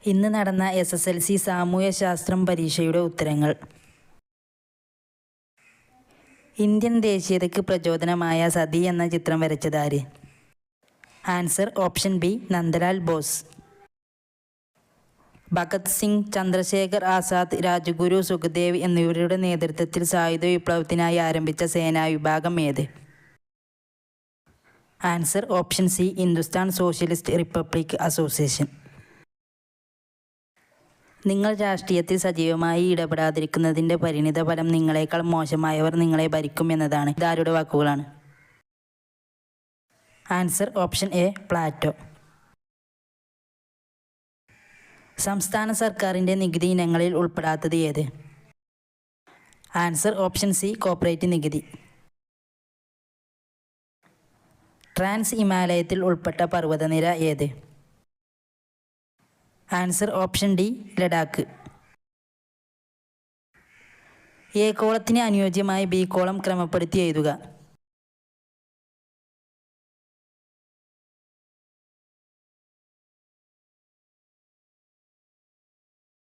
ഇന്ന് നടന്ന SSLC സാമൂഹ്യശാസ്ത്രം പരീക്ഷയുടെ ഉത്തരങ്ങൾ. ഇന്ത്യൻ ദേശീയതയ്ക്ക് പ്രചോദനമായ സതി എന്ന ചിത്രം വരച്ചതാര്? Answer option B Nandalal Bose. Bhagat Singh, Chandrashekhar Azad, Rajguru, Sukhdev എന്നിവരുടെ നേതൃത്വത്തിൽ സായുധ വിപ്ലവത്തിനായി ആരംഭിച്ച സേനാ വിഭാഗം ഏത്? Answer option C Hindustan socialist republic association. നിങ്ങൾ രാഷ്ട്രീയത്തിൽ സജീവമായി ഇടപെടാതിരിക്കുന്നതിൻ്റെ പരിണിത ഫലം നിങ്ങളെക്കാൾ മോശമായവർ നിങ്ങളെ ഭരിക്കും എന്നതാണ്. ഇതാരുടെ വാക്കുകളാണ്? Answer option A Plato. സംസ്ഥാന സർക്കാരിൻ്റെ നികുതി ഇനങ്ങളിൽ ഉൾപ്പെടാത്തത് ഏത്? ആൻസർ ഓപ്ഷൻ സി കോർപ്പറേറ്റ് നികുതി. ട്രാൻസ് ഹിമാലയത്തിൽ ഉൾപ്പെട്ട പർവ്വതനിര ഏത്? Answer option D Ladakh. A കോളത്തിന് അനുയോജ്യമായി ബി കോളം ക്രമപ്പെടുത്തി എഴുതുക.